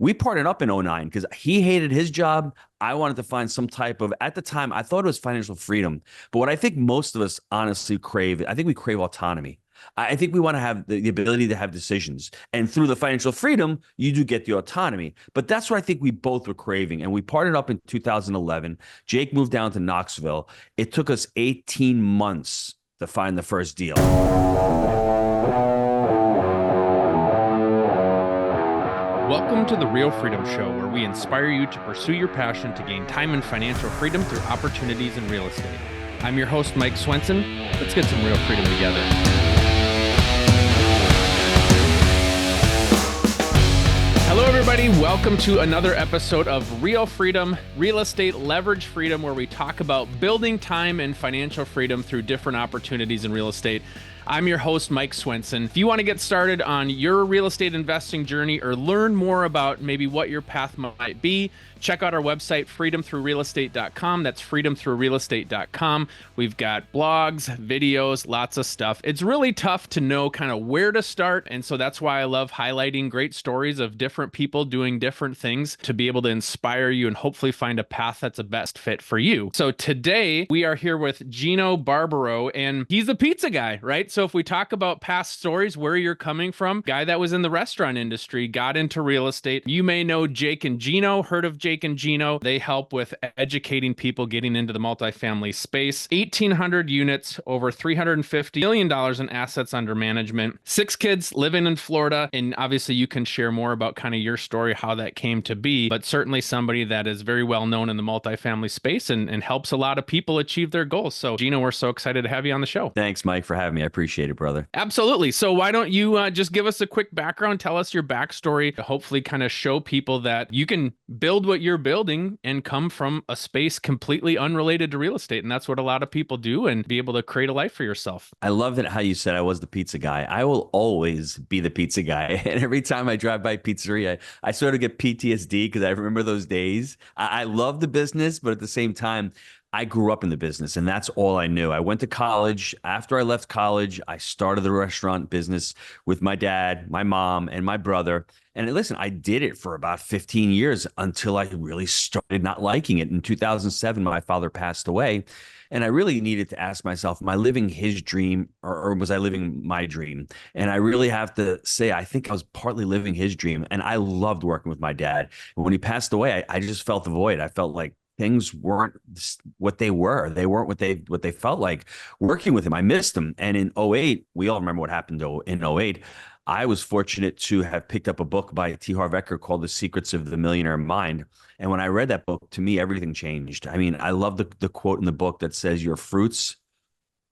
We parted up in '09 because he hated his job. I wanted to find some type of, at the time, I thought it was financial freedom. But what I think most of us honestly crave, I think we crave autonomy. I think we want to have the ability to have decisions. And through the financial freedom, you do get the autonomy. But that's what I think we both were craving. And we parted up in 2011. Jake moved down to Knoxville. It took us 18 months to find the first deal. Welcome to the Real Freedom Show, where we inspire you to pursue your passion to gain time and financial freedom through opportunities in real estate. I'm your host, Mike Swenson. Let's get some real freedom together. Hello, everybody. Welcome to another episode of Real Freedom, Real Estate Leverage Freedom, where we talk about building time and financial freedom through different opportunities in real estate. I'm your host, Mike Swenson. If you want to get started on your real estate investing journey or learn more about maybe what your path might be, check out our website, freedomthroughrealestate.com. That's freedomthroughrealestate.com. We've got blogs, videos, lots of stuff. It's really tough to know kind of where to start. And so that's why I love highlighting great stories of different people doing different things to be able to inspire you and hopefully find a path that's a best fit for you. So today we are here with Gino Barbaro, and he's a pizza guy, right? So if we talk about past stories, where you're coming from, guy that was in the restaurant industry, got into real estate. You may know Jake and Gino, heard of Jake and Gino. They help with educating people getting into the multifamily space. 1,800 units, over $350 million in assets under management, 6 kids living in Florida. And obviously you can share more about kind of your story, how that came to be, but certainly somebody that is very well known in the multifamily space and helps a lot of people achieve their goals. So Gino, we're so excited to have you on the show. Thanks, Mike, for having me. I appreciate it, brother. Absolutely. So why don't you just give us a quick background, tell us your backstory to hopefully kind of show people that you can build what you're building and come from a space completely unrelated to real estate. And that's what a lot of people do, and be able to create a life for yourself. I love that how you said I was the pizza guy. I will always be the pizza guy. And every time I drive by pizzeria, I sort of get PTSD because I remember those days. I love the business, but at the same time, I grew up in the business and that's all I knew. I went to college. After I left college, I started the restaurant business with my dad, my mom, and my brother. And listen, I did it for about 15 years until I really started not liking it. In 2007, my father passed away. And I really needed to ask myself, am I living his dream or was I living my dream? And I really have to say, I think I was partly living his dream. And I loved working with my dad. And when he passed away, I just felt the void. I felt like things weren't what they were. They weren't what they felt like working with him. I missed him. And in '08, we all remember what happened in '08. I was fortunate to have picked up a book by T. Harv Eker called The Secrets of the Millionaire Mind. And when I read that book, to me, everything changed. I mean, I love the quote in the book that says, your fruits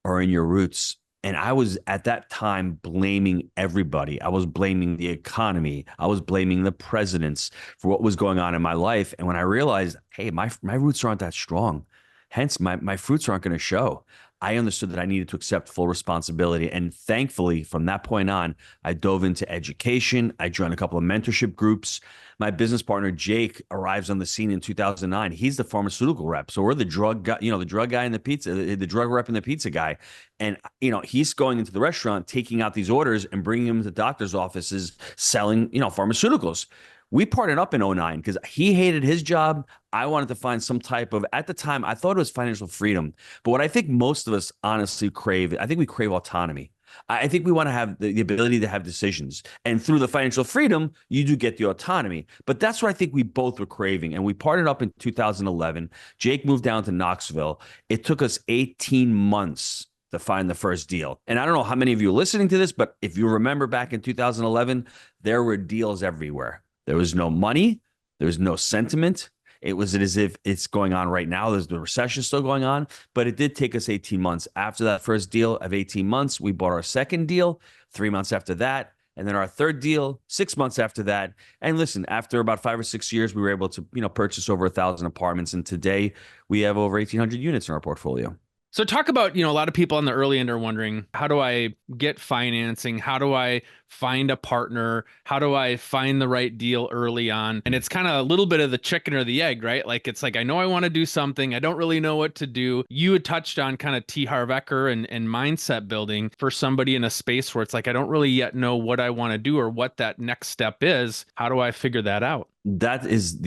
are in your roots. And I was at that time blaming everybody. I was blaming the economy. I was blaming the presidents for what was going on in my life. And when I realized, hey, my roots aren't that strong, hence my fruits aren't going to show, I understood that I needed to accept full responsibility. And thankfully, from that point on, I dove into education. I joined a couple of mentorship groups. My business partner, Jake, arrives on the scene in 2009. He's the pharmaceutical rep. So we're the drug guy, the drug guy and the drug rep and the pizza guy. And, he's going into the restaurant, taking out these orders and bringing them to doctor's offices, selling, pharmaceuticals. We parted up in '09 because he hated his job. I wanted to find some type of, at the time, I thought it was financial freedom. But what I think most of us honestly crave, I think we crave autonomy. I think we want to have the ability to have decisions. And through the financial freedom, you do get the autonomy. But that's what I think we both were craving. And we parted up in 2011. Jake moved down to Knoxville. It took us 18 months to find the first deal. And I don't know how many of you are listening to this, but if you remember back in 2011, there were deals everywhere. There was no money. There was no sentiment. It was as if it's going on right now. There's the recession still going on, but it did take us 18 months. After that first deal of 18 months, we bought our second deal 3 months after that. And then our third deal 6 months after that. And listen, after about 5 or 6 years, we were able to, purchase over 1,000 apartments. And today we have over 1,800 units in our portfolio. So talk about, a lot of people on the early end are wondering, how do I get financing? How do I find a partner? How do I find the right deal early on? And it's kind of a little bit of the chicken or the egg, right? Like, it's like, I know I want to do something. I don't really know what to do. You had touched on kind of T. Harv Eker and mindset building for somebody in a space where it's like, I don't really yet know what I want to do or what that next step is. How do I figure that out? That is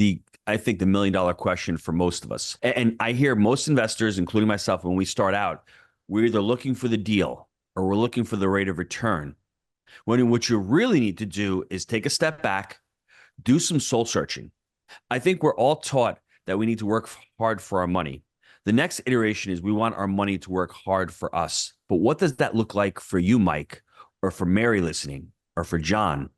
I think the $1 million question for most of us. And I hear most investors, including myself, when we start out, we're either looking for the deal or we're looking for the rate of return. When what you really need to do is take a step back, do some soul searching. I think we're all taught that we need to work hard for our money. The next iteration is we want our money to work hard for us. But what does that look like for you, Mike, or for Mary listening, or for John?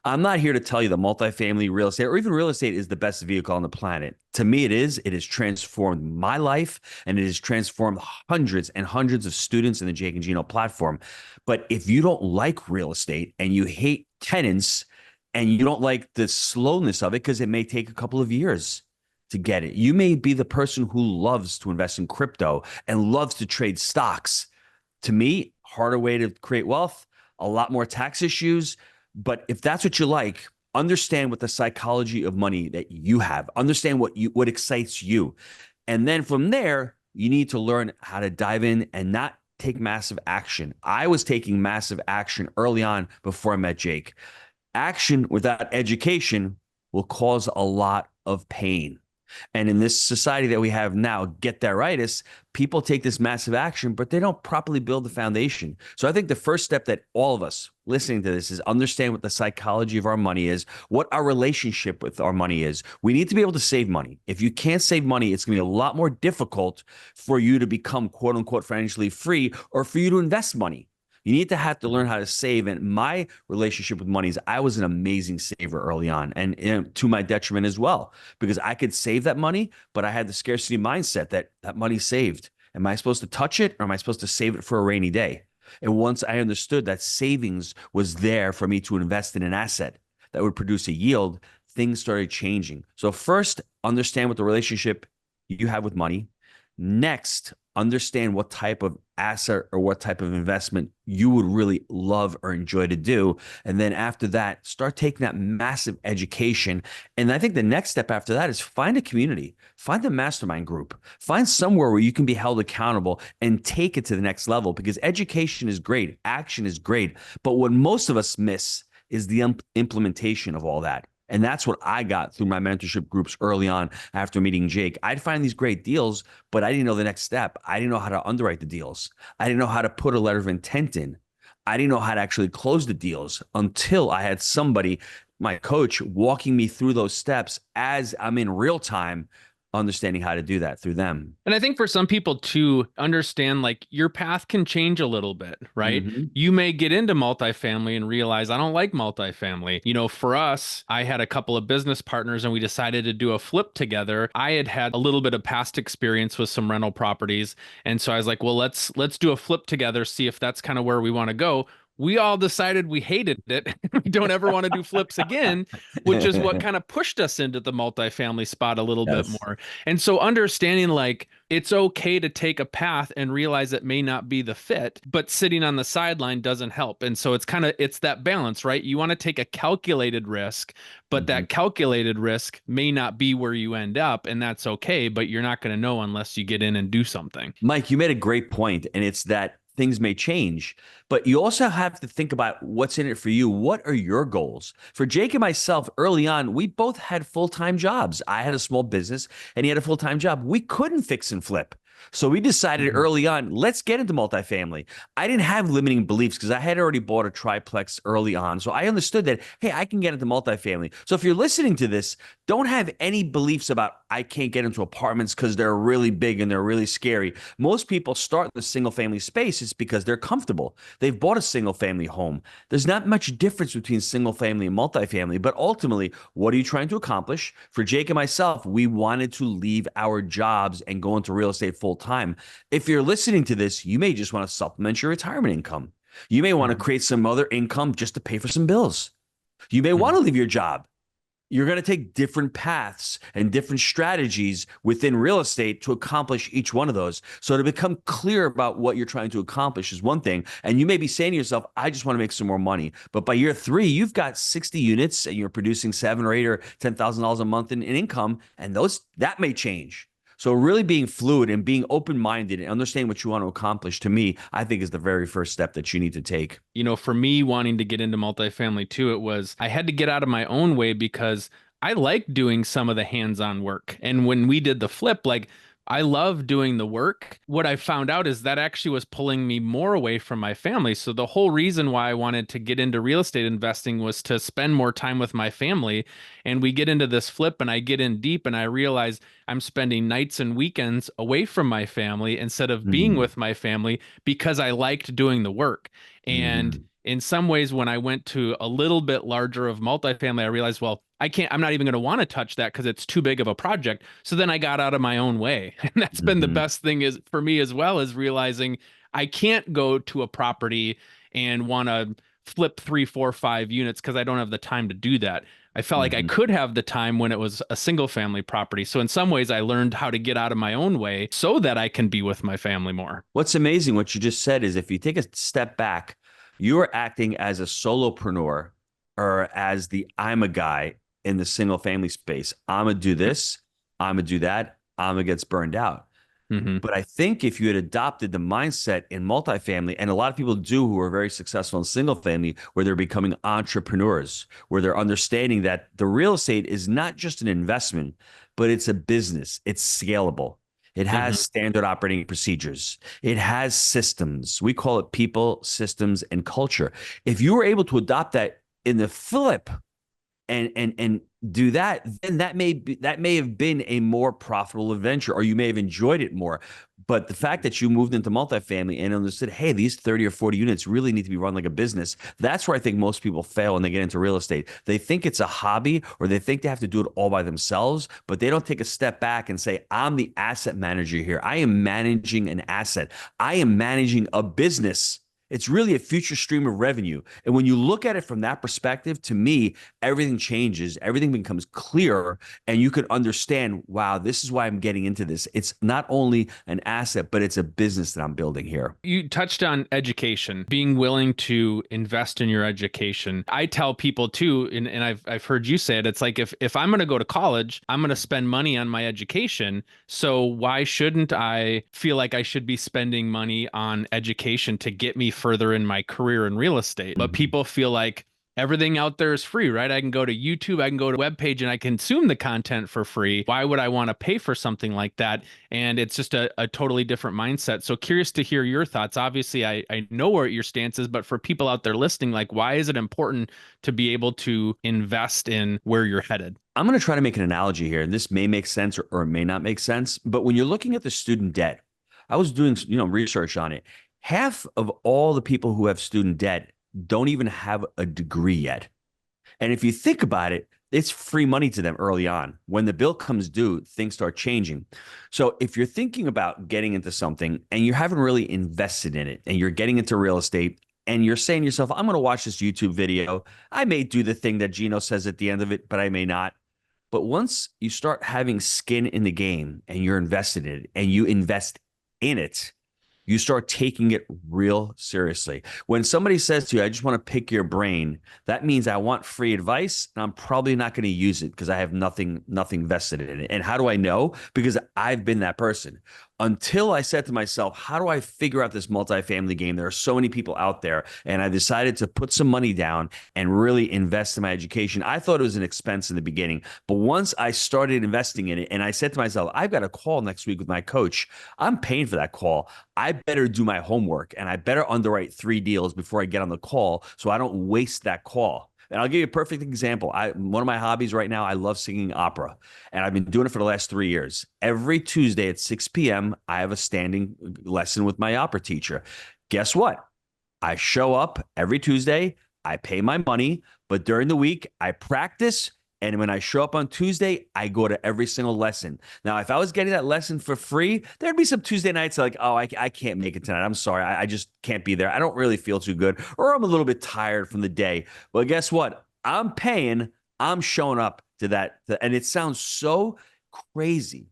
I'm not here to tell you that multifamily real estate or even real estate is the best vehicle on the planet. To me, it is. It has transformed my life, and it has transformed hundreds and hundreds of students in the Jake and Gino platform. But if you don't like real estate and you hate tenants and you don't like the slowness of it, because it may take a couple of years to get it, you may be the person who loves to invest in crypto and loves to trade stocks. To me, harder way to create wealth, a lot more tax issues. But if that's what you like, understand what the psychology of money that you have, understand what excites you. And then from there, you need to learn how to dive in and not take massive action. I was taking massive action early on before I met Jake. Action without education will cause a lot of pain. And in this society that we have now, get theritis, people take this massive action, but they don't properly build the foundation. So I think the first step that all of us listening to this is understand what the psychology of our money is, what our relationship with our money is. We need to be able to save money. If you can't save money, it's going to be a lot more difficult for you to become quote unquote financially free or for you to invest money. You need to have to learn how to save. And my relationship with money is I was an amazing saver early on, and to my detriment as well, because I could save that money, but I had the scarcity mindset that money saved. Am I supposed to touch it, or am I supposed to save it for a rainy day? And once I understood that savings was there for me to invest in an asset that would produce a yield, things started changing. So first, understand what the relationship you have with money. Next, understand what type of asset or what type of investment you would really love or enjoy to do. And then after that, start taking that massive education. And I think the next step after that is find a community, find a mastermind group, find somewhere where you can be held accountable and take it to the next level, because education is great. Action is great. But what most of us miss is the implementation of all that. And that's what I got through my mentorship groups early on after meeting Jake. I'd find these great deals, but I didn't know the next step. I didn't know how to underwrite the deals. I didn't know how to put a letter of intent in. I didn't know how to actually close the deals until I had somebody, my coach, walking me through those steps as I'm in real time, understanding how to do that through them. And I think for some people to understand, like, your path can change a little bit, right? Mm-hmm. You may get into multifamily and realize, I don't like multifamily. For us, I had a couple of business partners and we decided to do a flip together. I had a little bit of past experience with some rental properties. And so I was like, well, let's do a flip together, see if that's kind of where we want to go. We all decided we hated it. We don't ever want to do flips again, which is what kind of pushed us into the multifamily spot a little bit more. And so understanding, like, it's okay to take a path and realize it may not be the fit, but sitting on the sideline doesn't help. And so it's that balance, right? You want to take a calculated risk, but that calculated risk may not be where you end up, and that's okay, but you're not going to know unless you get in and do something. Mike, you made a great point, and it's that things may change, but you also have to think about what's in it for you. What are your goals? For Jake and myself, early on, we both had full-time jobs. I had a small business and he had a full-time job. We couldn't fix and flip. So we decided early on, let's get into multifamily. I didn't have limiting beliefs because I had already bought a triplex early on. So I understood that, hey, I can get into multifamily. So if you're listening to this, don't have any beliefs about I can't get into apartments because they're really big and they're really scary. Most people start in the single family space. It's because they're comfortable. They've bought a single family home. There's not much difference between single family and multifamily, but ultimately, what are you trying to accomplish? For Jake and myself, we wanted to leave our jobs and go into real estate full time. If you're listening to this, you may just want to supplement your retirement income. You may want to create some other income just to pay for some bills. You may want to leave your job you're going to take different paths and different strategies within real estate to accomplish each one of those. So to become clear about what you're trying to accomplish is one thing. And you may be saying to yourself, I just want to make some more money. But by year 3, you've got 60 units and you're producing 7 or 8 or $10,000 a month in income. And that may change. So really being fluid and being open-minded and understanding what you want to accomplish, to me, I think is the very first step that you need to take. For me wanting to get into multifamily too, it was I had to get out of my own way because I like doing some of the hands-on work. And when we did the flip, like I love doing the work. What I found out is that actually was pulling me more away from my family. So the whole reason why I wanted to get into real estate investing was to spend more time with my family. And we get into this flip and I get in deep and I realize I'm spending nights and weekends away from my family instead of being Mm-hmm. with my family because I liked doing the work. And Mm-hmm. in some ways, when I went to a little bit larger of multifamily, I realized, well, I'm not even going to want to touch that because it's too big of a project. So then I got out of my own way. And that's been the Mm-hmm. best thing is for me as well, is realizing I can't go to a property and want to flip 3, 4, 5 units because I don't have the time to do that. I felt like I Mm-hmm. could have the time when it was a single family property. So in some ways, I learned how to get out of my own way so that I can be with my family more. What's amazing, what you just said, is if you take a step back, you are acting as a solopreneur or as the I'm a guy in the single family space. I'm going to do this, I'm going to do that, I'm going to get burned out. Mm-hmm. But I think if you had adopted the mindset in multifamily, and a lot of people do who are very successful in single family, where they're becoming entrepreneurs, where they're understanding that the real estate is not just an investment, but it's a business. It's scalable. It has Mm-hmm. standard operating procedures. It has systems. We call it people, systems, and culture. If you were able to adopt that in the flip, and do that, then that may have been a more profitable adventure, or you may have enjoyed it more. But the fact that you moved into multifamily and understood, hey, these 30 or 40 units really need to be run like a business. That's where I think most people fail when they get into real estate. They think it's a hobby, or they think they have to do it all by themselves, but they don't take a step back and say, I'm the asset manager here. I am managing an asset. I am managing a business. It's really a future stream of revenue. And when you look at it from that perspective, to me, everything changes, everything becomes clearer, and you can understand, wow, this is why I'm getting into this. It's not only an asset, but it's a business that I'm building here. You touched on education, being willing to invest in your education. I tell people too, and I've heard you say it, it's like if I'm going to go to college, I'm going to spend money on my education. So why shouldn't I feel like I should be spending money on education to get me further in my career in real estate? But Mhm. people feel like everything out there is free, right? I can go to YouTube, I can go to a web page, and I consume the content for free. Why would I want to pay for something like that? And it's just a totally different mindset. So curious to hear your thoughts. Obviously, I know what your stance is, but for people out there listening, like why is it important to be able to invest in where you're headed? I'm going to try to make an analogy here, and this may make sense or it may not make sense. But when you're looking at the student debt, I was doing research on it. Half of all the people who have student debt don't even have a degree yet. And if you think about it, it's free money to them early on. When the bill comes due, things start changing. So if you're thinking about getting into something and you haven't really invested in it and you're getting into real estate and you're saying to yourself, I'm going to watch this YouTube video. I may do the thing that Gino says at the end of it, but I may not. But once you start having skin in the game and you're invested in it and you invest in it, you start taking it real seriously. When somebody says to you, I just want to pick your brain, that means I want free advice and I'm probably not going to use it because I have nothing vested in it. And how do I know? Because I've been that person. Until I said to myself, how do I figure out this multifamily game? There are so many people out there. And I decided to put some money down and really invest in my education. I thought it was an expense in the beginning. But once I started investing in it and I said to myself, I've got a call next week with my coach, I'm paying for that call. I better do my homework and I better underwrite 3 deals before I get on the call so I don't waste that call. And I'll give you a perfect example. One of my hobbies right now, I love singing opera. And I've been doing it for the last 3 years. Every Tuesday at 6 p.m., I have a standing lesson with my opera teacher. Guess what? I show up every Tuesday. I pay my money. But during the week, I practice. And when I show up on Tuesday, I go to every single lesson. Now, if I was getting that lesson for free, there'd be some Tuesday nights like, oh, I can't make it tonight. I'm sorry. I just can't be there. I don't really feel too good, or I'm a little bit tired from the day. Well, guess what? I'm paying. I'm showing up to that. And it sounds so crazy,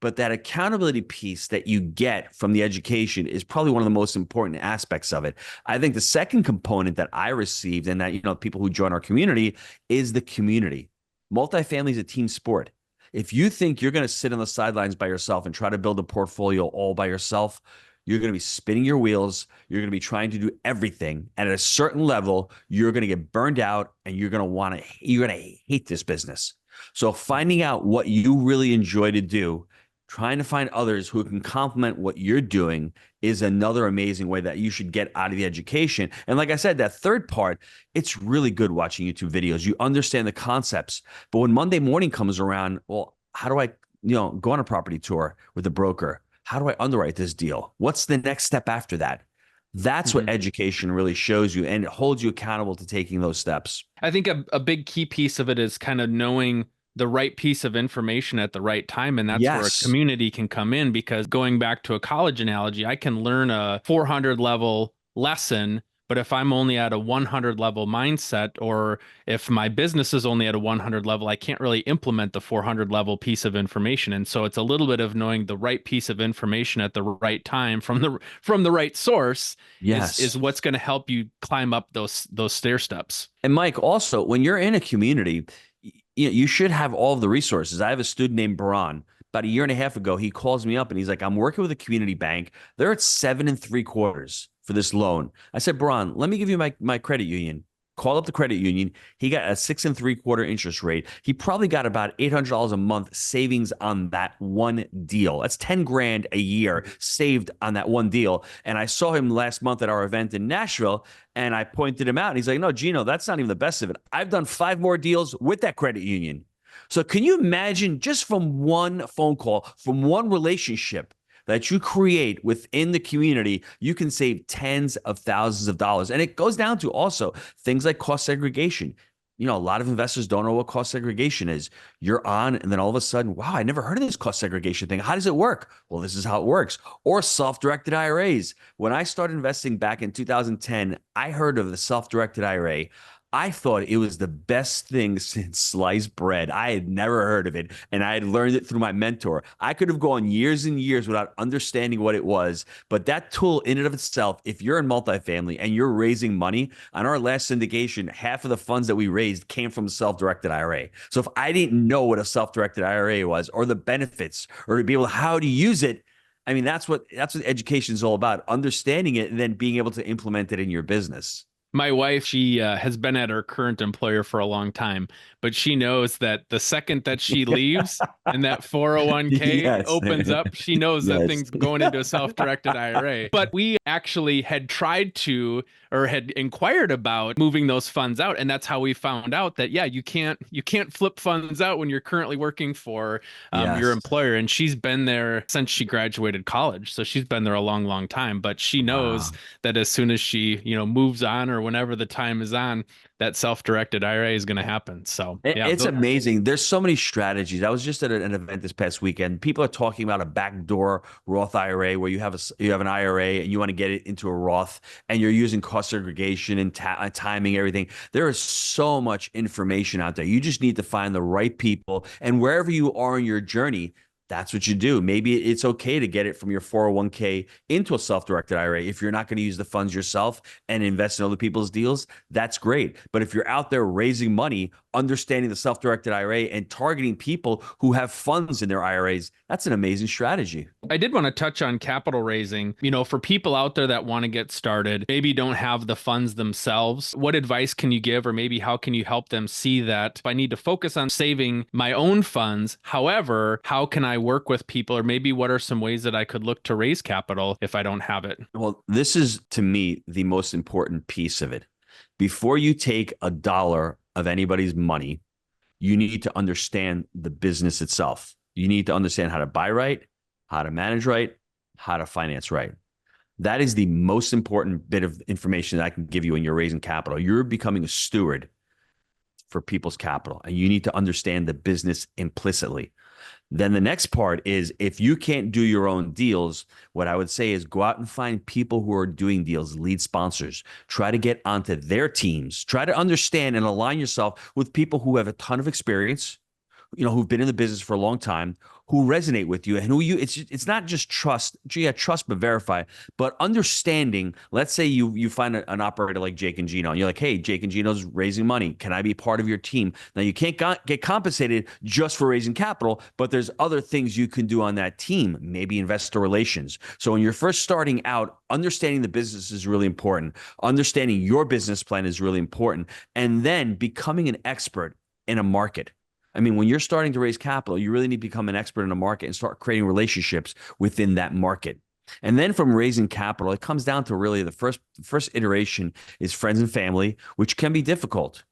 but that accountability piece that you get from the education is probably one of the most important aspects of it. I think the second component that I received, and that, people who join our community, is the community. Multifamily is a team sport. If you think you're going to sit on the sidelines by yourself and try to build a portfolio all by yourself, you're going to be spinning your wheels. You're going to be trying to do everything. And at a certain level, you're going to get burned out, and you're going to hate this business. So finding out what you really enjoy to do, trying to find others who can complement what you're doing, is another amazing way that you should get out of the education. And like I said, that third part, it's really good watching YouTube videos. You understand the concepts. But when Monday morning comes around, well, how do I, go on a property tour with a broker? How do I underwrite this deal? What's the next step after that? That's what education really shows you, and it holds you accountable to taking those steps. I think a big key piece of it is kind of knowing the right piece of information at the right time. And that's where a community can come in, because going back to a college analogy, I can learn a 400 level lesson, but if I'm only at a 100 level mindset, or if my business is only at a 100 level, I can't really implement the 400 level piece of information. And so it's a little bit of knowing the right piece of information at the right time from the right source. Is what's going to help you climb up those stair steps. And Mike, also, when you're in a community, you should have all of the resources. I have a student named Baran. About a year and a half ago, he calls me up and he's like, I'm working with a community bank. They're at 7.75% for this loan. I said, Baran, let me give you my credit union. Call up the credit union. He got a 6.75% interest rate. He probably got about $800 a month savings on that one deal. That's 10 grand a year saved on that one deal. And I saw him last month at our event in Nashville, and I pointed him out. And he's like, no, Gino, that's not even the best of it. I've done 5 more deals with that credit union. So can you imagine, just from one phone call, from one relationship that you create within the community, you can save tens of thousands of dollars. And it goes down to also things like cost segregation. A lot of investors don't know what cost segregation is. You're on, and then all of a sudden, wow, I never heard of this cost segregation thing. How does it work? Well, this is how it works. Or self-directed IRAs. When I started investing back in 2010, I heard of the self-directed IRA. I thought it was the best thing since sliced bread. I had never heard of it, and I had learned it through my mentor. I could have gone years and years without understanding what it was, but that tool in and of itself, if you're in multifamily and you're raising money, on our last syndication, half of the funds that we raised came from self-directed IRA. So if I didn't know what a self-directed IRA was, or the benefits, or to be able to how to use it, I mean, that's what education is all about, understanding it and then being able to implement it in your business. My wife, she has been at her current employer for a long time, but she knows that the second that she leaves and that 401k opens up, she knows that thing's going into a self-directed IRA. But we actually had tried to, or had inquired about moving those funds out. And that's how we found out that, you can't flip funds out when you're currently working for your employer. And she's been there since she graduated college. So she's been there a long, long time, but she knows that as soon as she, moves on, or whenever the time is on, that self-directed IRA is going to happen. So it's amazing. There's so many strategies. I was just at an event this past weekend. People are talking about a backdoor Roth IRA, where you have an IRA and you want to get it into a Roth, and you're using cost segregation and timing, everything. There is so much information out there. You just need to find the right people, and wherever you are in your journey, that's what you do. Maybe it's okay to get it from your 401k into a self-directed IRA. If you're not going to use the funds yourself and invest in other people's deals, that's great. But if you're out there raising money, understanding the self-directed IRA and targeting people who have funds in their IRAs, that's an amazing strategy. I did want to touch on capital raising. For people out there that want to get started, maybe don't have the funds themselves, what advice can you give, or maybe how can you help them see that if I need to focus on saving my own funds? However, how can I work with people, or maybe what are some ways that I could look to raise capital if I don't have it? Well, this is, to me, the most important piece of it. Before you take a dollar of anybody's money, you need to understand the business itself. You need to understand how to buy right, how to manage right, how to finance right. That is the most important bit of information that I can give you when you're raising capital. You're becoming a steward for people's capital, and you need to understand the business implicitly. Then the next part is if you can't do your own deals, what I would say is go out and find people who are doing deals, lead sponsors. Try to get onto their teams. Try to understand and align yourself with people who have a ton of experience, who've been in the business for a long time, who resonate with you and who it's not just trust, trust but verify, but understanding. Let's say you find an operator like Jake and Gino, and you're like, hey, Jake and Gino's raising money. Can I be part of your team? Now you can't get compensated just for raising capital, but there's other things you can do on that team, maybe investor relations. So when you're first starting out, understanding the business is really important. Understanding your business plan is really important. And then becoming an expert in a market. I mean, when you're starting to raise capital, you really need to become an expert in a market and start creating relationships within that market. And then from raising capital, it comes down to really the first iteration is friends and family, which can be difficult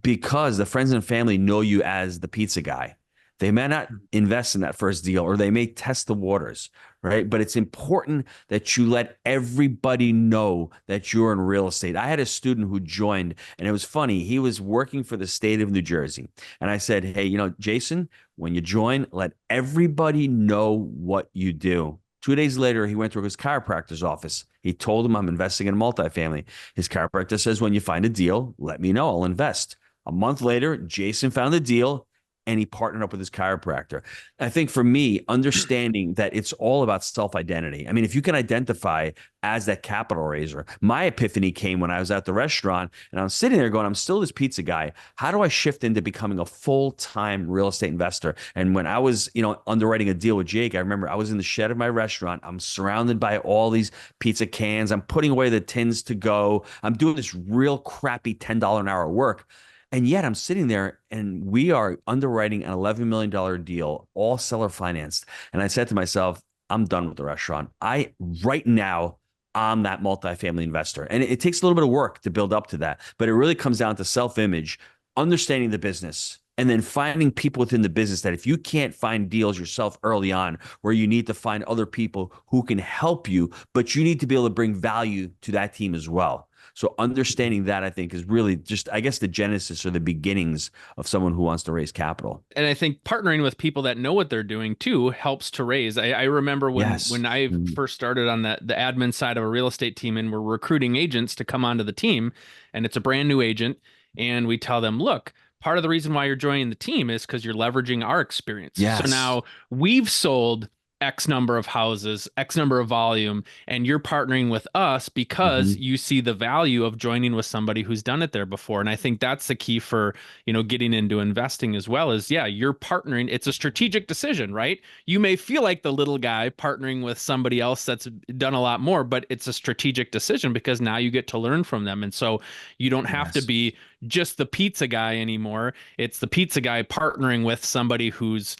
because the friends and family know you as the pizza guy. They may not invest in that first deal, or they may test the waters, right? But it's important that you let everybody know that you're in real estate. I had a student who joined, and it was funny. He was working for the state of New Jersey. And I said, hey, Jason, when you join, let everybody know what you do. 2 days later, he went to his chiropractor's office. He told him, I'm investing in a multifamily. His chiropractor says, when you find a deal, let me know. I'll invest. A month later, Jason found a deal, and he partnered up with his chiropractor. I think for me, understanding that it's all about self-identity. I mean, if you can identify as that capital raiser, my epiphany came when I was at the restaurant and I was sitting there going, I'm still this pizza guy. How do I shift into becoming a full-time real estate investor? And when I was, underwriting a deal with Jake, I remember I was in the shed of my restaurant. I'm surrounded by all these pizza cans. I'm putting away the tins to go. I'm doing this real crappy $10 an hour work. And yet I'm sitting there and we are underwriting an $11 million deal, all seller financed. And I said to myself, I'm done with the restaurant. Right now, I'm that multifamily investor. And it takes a little bit of work to build up to that, but it really comes down to self-image, understanding the business, and then finding people within the business that if you can't find deals yourself early on, where you need to find other people who can help you, but you need to be able to bring value to that team as well. So understanding that, I think, is really just, I guess, the genesis or the beginnings of someone who wants to raise capital. And I think partnering with people that know what they're doing too helps to raise. I remember when I first started on the admin side of a real estate team, and we're recruiting agents to come onto the team, and it's a brand new agent, and we tell them, look, part of the reason why you're joining the team is because you're leveraging our experience. Yes. So now we've sold X number of houses, X number of volume, and you're partnering with us because you see the value of joining with somebody who's done it there before. And I think that's the key for, getting into investing as well is, you're partnering. It's a strategic decision, right? You may feel like the little guy partnering with somebody else that's done a lot more, but it's a strategic decision because now you get to learn from them. And so you don't have to be just the pizza guy anymore. It's the pizza guy partnering with somebody who's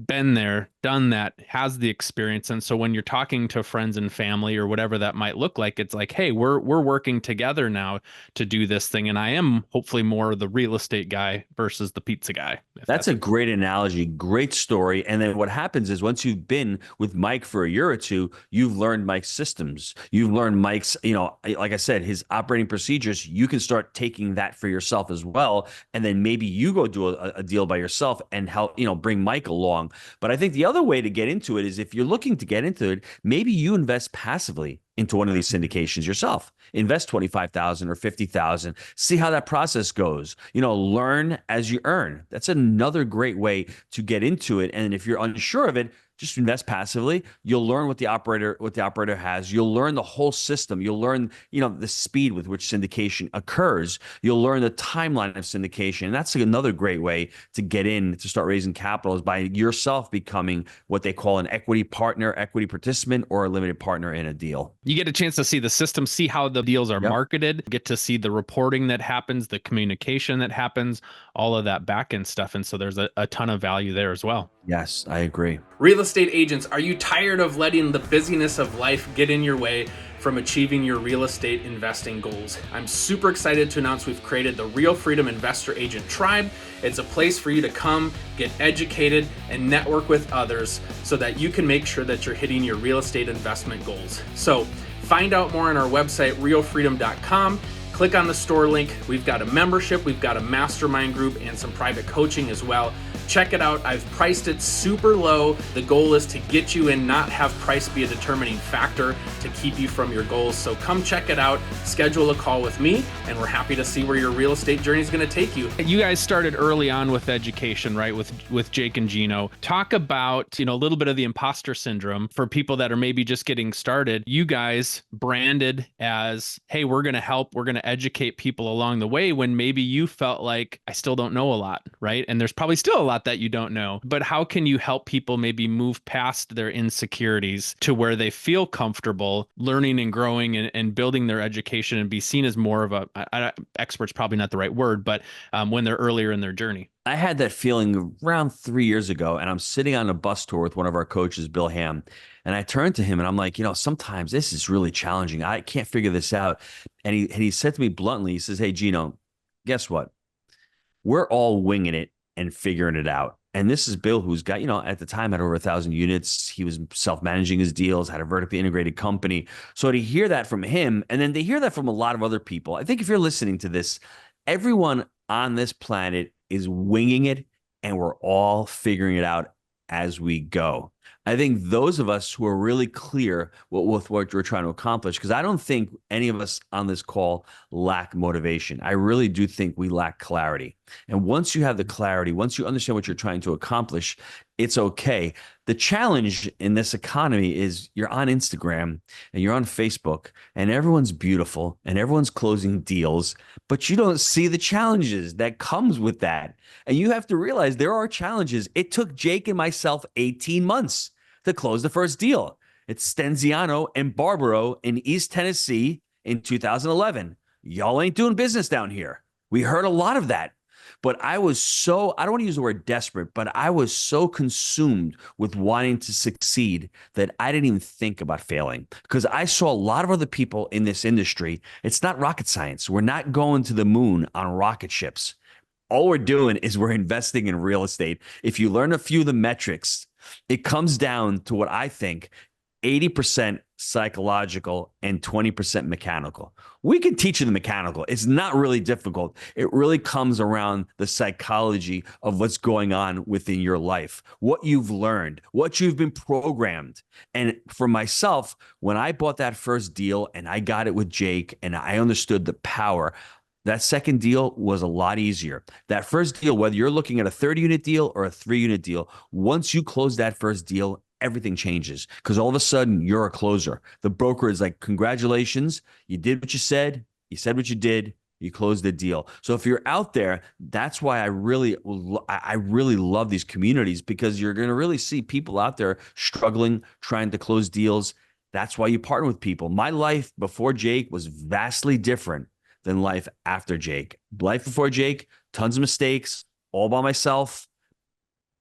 been there, done that, has the experience. And so when you're talking to friends and family or whatever that might look like, it's like, hey, we're working together now to do this thing. And I am hopefully more the real estate guy versus the pizza guy. That's a great analogy, great story. And then what happens is once you've been with Mike for a year or two, you've learned Mike's systems. You've learned Mike's, like I said, his operating procedures. You can start taking that for yourself as well. And then maybe you go do a deal by yourself and help, bring Mike along. But I think the other way to get into it is if you're looking to get into it, maybe you invest passively into one of these syndications yourself. Invest $25,000 or $50,000. See how that process goes. Learn as you earn. That's another great way to get into it. And if you're unsure of it, just invest passively. You'll learn what the operator has. You'll learn the whole system. You'll learn, the speed with which syndication occurs. You'll learn the timeline of syndication. And that's another great way to get in to start raising capital is by yourself becoming what they call an equity partner, equity participant, or a limited partner in a deal. You get a chance to see the system, see how the deals are marketed, get to see the reporting that happens, the communication that happens, all of that back end stuff. And so there's a ton of value there as well. Yes, I agree. Real estate agents, are you tired of letting the busyness of life get in your way from achieving your real estate investing goals? I'm super excited to announce we've created the Real Freedom Investor Agent Tribe. It's a place for you to come, get educated, and network with others so that you can make sure that you're hitting your real estate investment goals. So find out more on our website, realfreedom.com. Click on the store link. We've got a membership, we've got a mastermind group, and some private coaching as well. Check it out. I've priced it super low. The goal is to get you in, not have price be a determining factor to keep you from your goals. So come check it out, schedule a call with me, and we're happy to see where your real estate journey is going to take you. You guys started early on with education, right? With Jake and Gino. Talk about, a little bit of the imposter syndrome for people that are maybe just getting started. You guys branded as, hey, we're going to help, we're going to educate people along the way, when maybe you felt like, I still don't know a lot, right? And there's probably still a lot that you don't know, but how can you help people maybe move past their insecurities to where they feel comfortable learning and growing and building their education and be seen as more of expert's probably not the right word, but when they're earlier in their journey? I had that feeling around 3 years ago, and I'm sitting on a bus tour with one of our coaches, Bill Ham, and I turned to him and I'm like, sometimes this is really challenging. I can't figure this out. And he said to me bluntly, he says, hey, Gino, guess what? We're all winging it and figuring it out. And this is Bill, who's got, at the time had over 1,000 units. He was self-managing his deals, had a vertically integrated company. So to hear that from him, and then they hear that from a lot of other people, I think if you're listening to this, everyone on this planet is winging it, and we're all figuring it out as we go. I think those of us who are really clear with what we're trying to accomplish, because I don't think any of us on this call lack motivation. I really do think we lack clarity. And once you have the clarity, once you understand what you're trying to accomplish, it's okay. The challenge in this economy is you're on Instagram and you're on Facebook and everyone's beautiful and everyone's closing deals, but you don't see the challenges that comes with that. And you have to realize there are challenges. It took Jake and myself 18 months to close the first deal. It's Stenziano and Barbaro in East Tennessee in 2011. Y'all ain't doing business down here. We heard a lot of that. But I was so, I don't want to use the word desperate, but I was so consumed with wanting to succeed that I didn't even think about failing, because I saw a lot of other people in this industry. It's not rocket science. We're not going to the moon on rocket ships. All we're doing is we're investing in real estate. If you learn a few of the metrics, it comes down to what I think 80% psychological and 20% mechanical. We can teach you the mechanical. It's not really difficult. It really comes around the psychology of what's going on within your life, what you've learned, what you've been programmed. And for myself, when I bought that first deal and I got it with Jake and I understood the power, that second deal was a lot easier. That first deal, whether you're looking at a 30-unit deal or a 3-unit deal, once you close that first deal, everything changes, because all of a sudden you're a closer. The broker is like, congratulations, you did what you said what you did, you closed the deal. So if you're out there, that's why I really love these communities, because you're going to really see people out there struggling, trying to close deals. That's why you partner with people. My life before Jake was vastly different than life after Jake. Life before Jake, tons of mistakes, all by myself,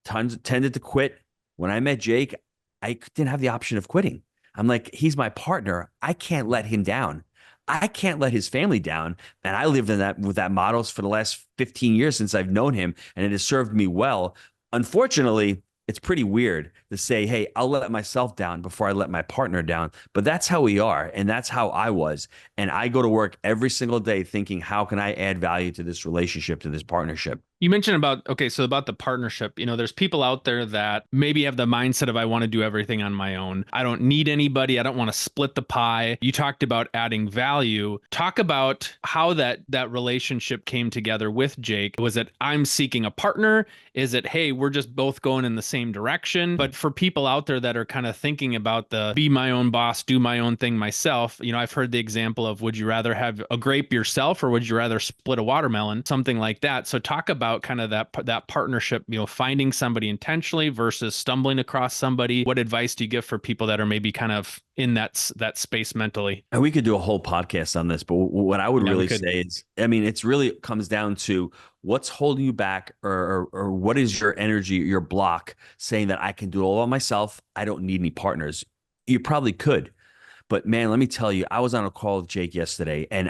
tended to quit. When I met Jake, I didn't have the option of quitting. I'm like, he's my partner. I can't let him down. I can't let his family down. And I lived in that with that model for the last 15 years since I've known him, and it has served me well. Unfortunately, it's pretty weird to say, hey, I'll let myself down before I let my partner down. But that's how we are. And that's how I was. And I go to work every single day thinking, how can I add value to this relationship, to this partnership? You mentioned about the partnership, there's people out there that maybe have the mindset of, I want to do everything on my own. I don't need anybody. I don't want to split the pie. You talked about adding value. Talk about how that relationship came together with Jake. Was it, I'm seeking a partner? Is it, hey, we're just both going in the same direction? But for people out there that are kind of thinking about the be my own boss, do my own thing myself, I've heard the example of, would you rather have a grape yourself or would you rather split a watermelon? Something like that. So talk about kind of that partnership, finding somebody intentionally versus stumbling across somebody. What advice do you give for people that are maybe kind of in that space mentally? And we could do a whole podcast on this, but what I would really say is, it's really comes down to what's holding you back, or what is your energy, your block, saying that I can do it all by myself. I don't need any partners. You probably could, but man, let me tell you, I was on a call with Jake yesterday and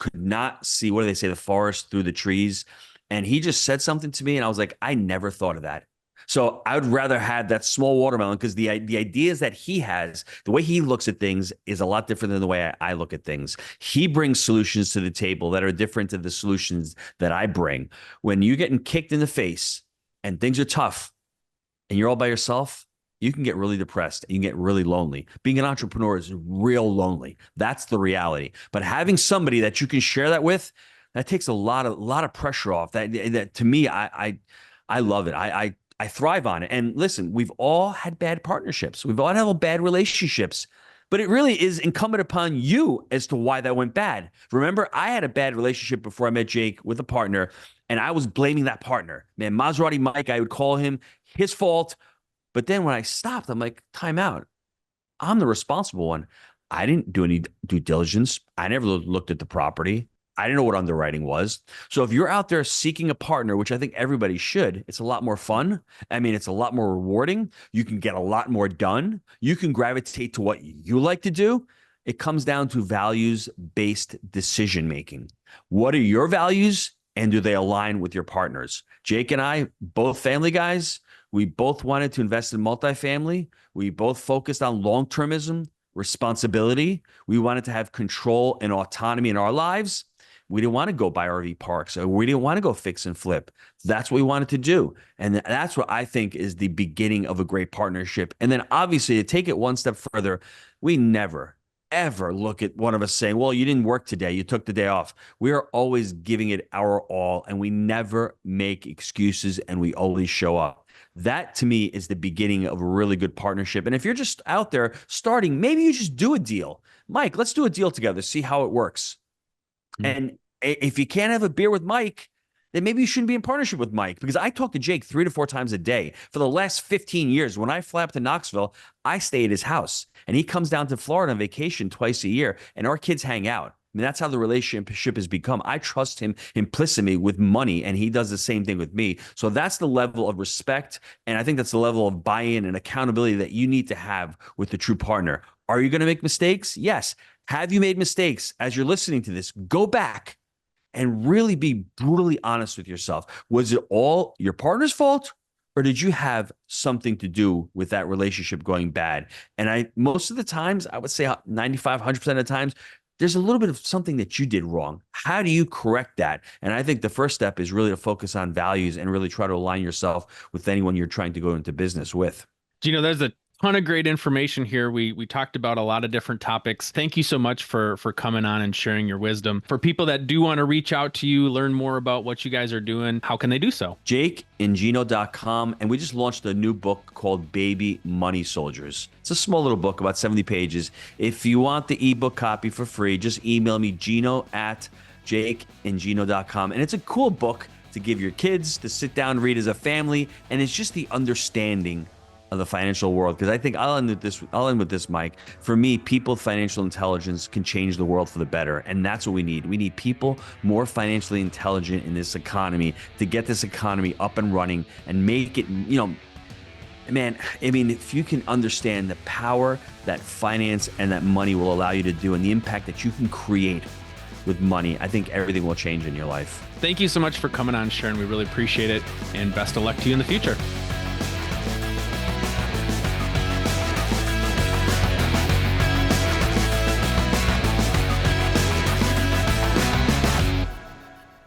could not see, what do they say, the forest through the trees. And he just said something to me and I was like, I never thought of that. So I would rather have that small watermelon, because the ideas that he has, the way he looks at things is a lot different than the way I look at things. He brings solutions to the table that are different to the solutions that I bring. When you're getting kicked in the face and things are tough and you're all by yourself, you can get really depressed and you can get really lonely. Being an entrepreneur is real lonely. That's the reality. But having somebody that you can share that with, that takes a lot of pressure off. That to me, I love it. I thrive on it. And listen, we've all had bad partnerships. We've all had bad relationships. But it really is incumbent upon you as to why that went bad. Remember, I had a bad relationship before I met Jake with a partner, and I was blaming that partner. Man, Maserati Mike, I would call him, his fault. But then when I stopped, I'm like, time out. I'm the responsible one. I didn't do any due diligence. I never looked at the property. I didn't know what underwriting was. So if you're out there seeking a partner, which I think everybody should, it's a lot more fun. I mean, it's a lot more rewarding. You can get a lot more done. You can gravitate to what you like to do. It comes down to values-based decision making. What are your values and do they align with your partners? Jake and I, both family guys, we both wanted to invest in multifamily. We both focused on long-termism, responsibility. We wanted to have control and autonomy in our lives. We didn't want to go buy RV parks, or we didn't want to go fix and flip. That's what we wanted to do. And that's what I think is the beginning of a great partnership. And then obviously to take it one step further, we never, ever look at one of us saying, well, you didn't work today. You took the day off. We are always giving it our all, and we never make excuses, and we always show up. That to me is the beginning of a really good partnership. And if you're just out there starting, maybe you just do a deal. Mike, let's do a deal together, see how it works. And if you can't have a beer with Mike, then maybe you shouldn't be in partnership with Mike, because I talk to Jake 3 to 4 times a day. For the last 15 years, when I fly up to Knoxville, I stay at his house, and he comes down to Florida on vacation twice a year, and our kids hang out. I mean, that's how the relationship has become. I trust him implicitly with money, and he does the same thing with me. So that's the level of respect, and I think that's the level of buy-in and accountability that you need to have with the true partner. Are you going to make mistakes? Yes. Have you made mistakes? As you're listening to this, go back and really be brutally honest with yourself. Was it all your partner's fault, or did you have something to do with that relationship going bad? And most of the times, I would say 95, 100% of the times, there's a little bit of something that you did wrong. How do you correct that? And I think the first step is really to focus on values and really try to align yourself with anyone you're trying to go into business with. Gino, there's a ton of great information here. We talked about a lot of different topics. Thank you so much for coming on and sharing your wisdom. For people that do want to reach out to you, learn more about what you guys are doing, how can they do so? JakeandGino.com. And we just launched a new book called Baby Money Soldiers. It's a small little book, about 70 pages. If you want the ebook copy for free, just email me, Gino@JakeandGino.com. And it's a cool book to give your kids, to sit down and read as a family. And it's just the understanding of the financial world, because I think I'll end with this, Mike. For me, people with financial intelligence can change the world for the better, and that's what we need. We need people more financially intelligent in this economy to get this economy up and running and make it, man, I mean, if you can understand the power that finance and that money will allow you to do and the impact that you can create with money, I think everything will change in your life. Thank you so much for coming on, Sharon. We really appreciate it, and best of luck to you in the future.